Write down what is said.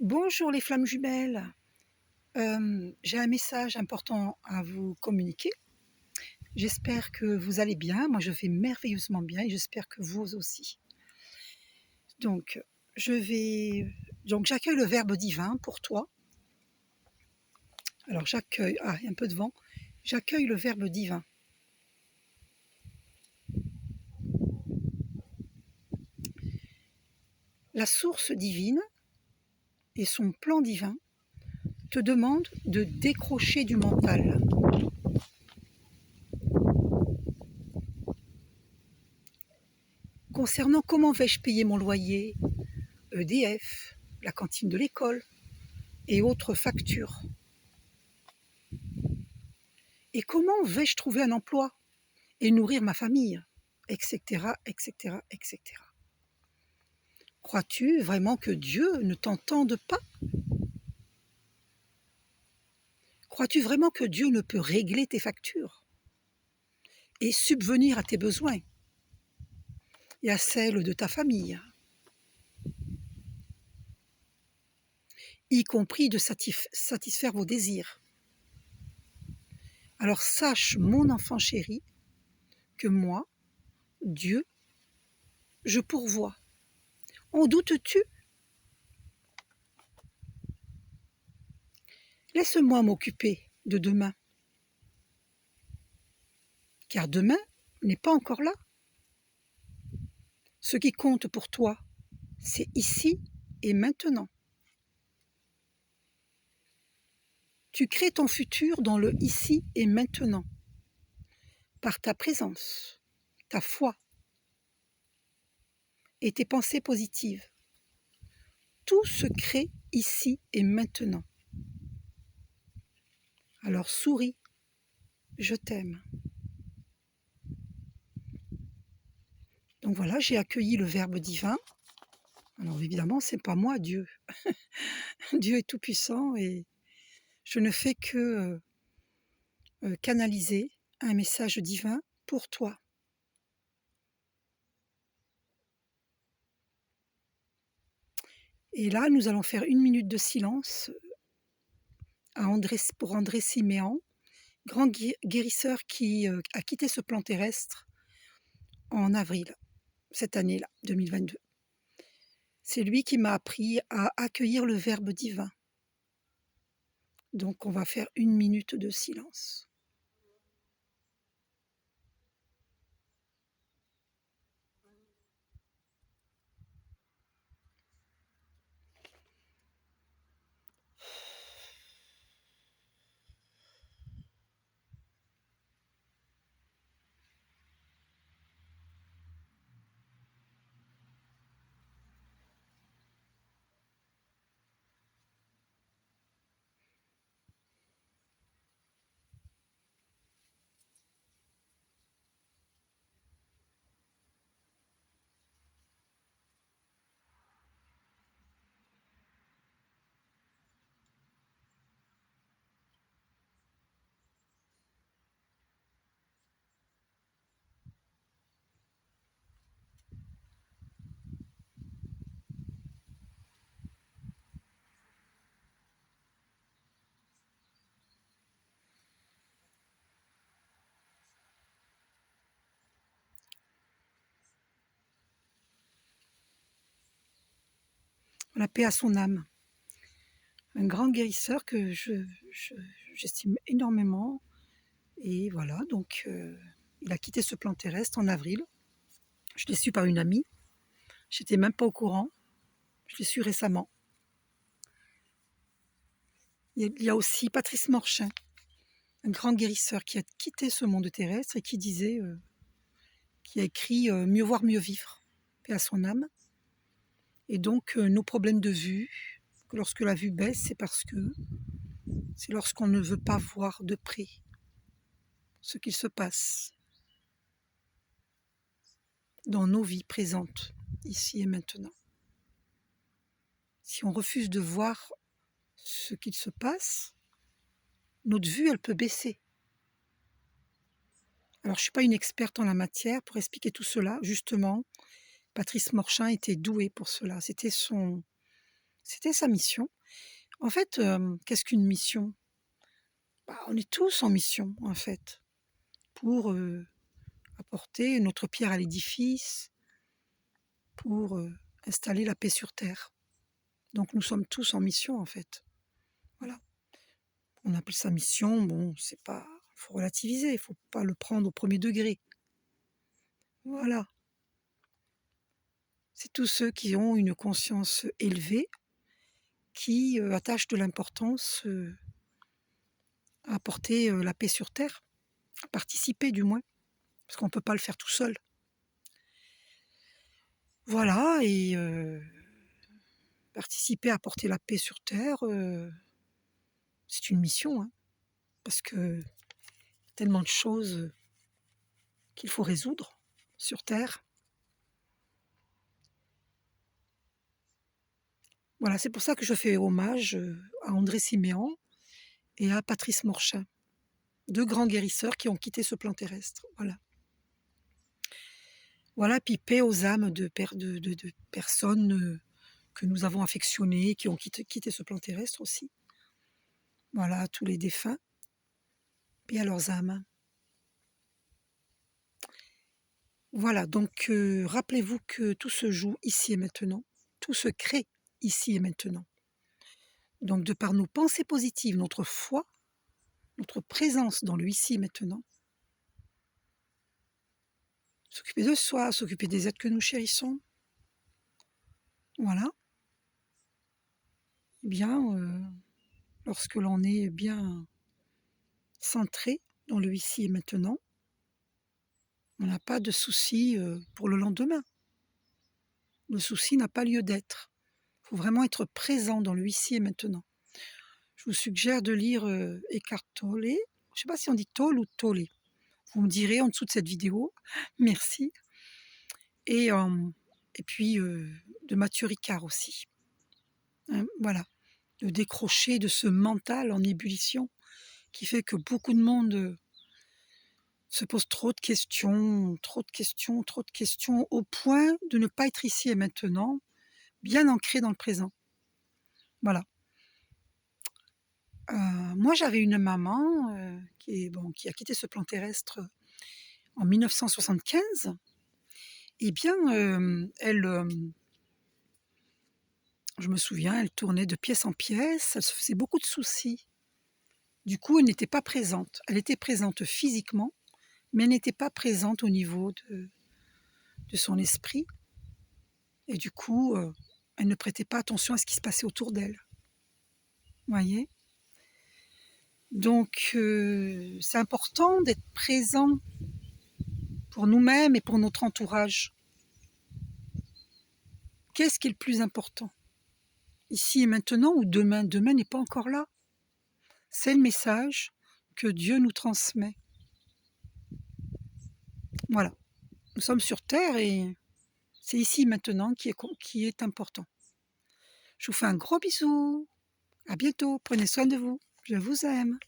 Bonjour les flammes jumelles. J'ai un message important à vous communiquer. J'espère que vous allez bien. Moi, je vais merveilleusement bien et j'espère que vous aussi. Donc, j'accueille le Verbe divin pour toi. Alors, j'accueille. Ah, il y a un peu de vent. J'accueille le Verbe divin. La source divine et son plan divin te demandent de décrocher du mental. Concernant comment vais-je payer mon loyer, EDF, la cantine de l'école et autres factures. Et comment vais-je trouver un emploi et nourrir ma famille, etc., etc., etc. Crois-tu vraiment que Dieu ne t'entende pas? Crois-tu vraiment que Dieu ne peut régler tes factures et subvenir à tes besoins et à celles de ta famille, y compris de satisfaire vos désirs? Alors sache, mon enfant chéri, que moi, Dieu, je pourvois. En doutes-tu? Laisse-moi m'occuper de demain, car demain n'est pas encore là. Ce qui compte pour toi, c'est ici et maintenant. Tu crées ton futur dans le ici et maintenant, par ta présence, ta foi et tes pensées positives. Tout se crée ici et maintenant. Alors souris, je t'aime. Donc voilà, j'ai accueilli le Verbe divin. Alors évidemment, c'est pas moi, Dieu. Dieu est tout-puissant et je ne fais que canaliser un message divin pour toi. Et là, nous allons faire 1 minute de silence pour André Siméan, grand guérisseur qui a quitté ce plan terrestre en avril, cette année-là, 2022. C'est lui qui m'a appris à accueillir le Verbe divin. Donc on va faire 1 minute de silence. La paix à son âme. Un grand guérisseur que j'estime énormément. Et voilà, donc il a quitté ce plan terrestre en avril. Je l'ai su par une amie. J'étais même pas au courant. Je l'ai su récemment. Il y a aussi Patrice Morchin, un grand guérisseur qui a quitté ce monde terrestre et qui disait, qui a écrit Mieux voir, mieux vivre, paix à son âme. Et donc nos problèmes de vue, lorsque la vue baisse, c'est lorsqu'on ne veut pas voir de près ce qu'il se passe dans nos vies présentes, ici et maintenant. Si on refuse de voir ce qu'il se passe, notre vue, elle peut baisser. Alors, je ne suis pas une experte en la matière pour expliquer tout cela. Justement, Patrice Morchin était doué pour cela. C'était C'était sa mission. En fait, qu'est-ce qu'une mission? Bah, on est tous en mission, en fait, pour, apporter notre pierre à l'édifice, pour, installer la paix sur terre. Donc nous sommes tous en mission, en fait. Voilà. On appelle ça mission, bon, c'est pas faut relativiser, il faut pas le prendre au premier degré. Voilà. C'est tous ceux qui ont une conscience élevée, qui, attachent de l'importance, à apporter, la paix sur terre, à participer du moins, parce qu'on ne peut pas le faire tout seul. Voilà et participer à apporter la paix sur terre, c'est une mission, hein, parce que tellement de choses, qu'il faut résoudre sur terre. Voilà, c'est pour ça que je fais hommage, à André Ciméan et à Patrice Morchin, 2 grands guérisseurs qui ont quitté ce plan terrestre, voilà. Voilà, puis paix aux âmes de personnes, que nous avons affectionnées, qui ont quitté ce plan terrestre aussi. Voilà, tous les défunts, paix à leurs âmes. Voilà, donc rappelez-vous que tout se joue ici et maintenant, tout se crée ici et maintenant. Donc de par nos pensées positives, notre foi, notre présence dans le ici et maintenant, s'occuper de soi, s'occuper des êtres que nous chérissons, voilà. Eh bien, lorsque l'on est bien centré dans le ici et maintenant, on n'a pas de soucis, pour le lendemain. Le souci n'a pas lieu d'être. Il faut vraiment être présent dans le ici et maintenant. Je vous suggère de lire, Eckhart Tolle. Je ne sais pas si on dit Tolle ou Tolle. Vous me direz en dessous de cette vidéo. Merci. Et puis, de Mathieu Ricard aussi. Hein, voilà. De décrocher de ce mental en ébullition qui fait que beaucoup de monde, se pose trop de questions, trop de questions, trop de questions, au point de ne pas être ici et maintenant, bien ancré dans le présent. Voilà. Moi, j'avais une maman, qui a quitté ce plan terrestre en 1975. Eh bien, je me souviens, elle tournait de pièce en pièce, elle se faisait beaucoup de soucis. Du coup, elle n'était pas présente. Elle était présente physiquement, mais elle n'était pas présente au niveau de son esprit. Et du coup, elle ne prêtait pas attention à ce qui se passait autour d'elle. Vous voyez? Donc, c'est important d'être présent pour nous-mêmes et pour notre entourage. Qu'est-ce qui est le plus important? Ici et maintenant ou demain? Demain n'est pas encore là. C'est le message que Dieu nous transmet. Voilà. Nous sommes sur Terre et c'est ici et maintenant qui est important. Je vous fais un gros bisou. À bientôt. Prenez soin de vous. Je vous aime.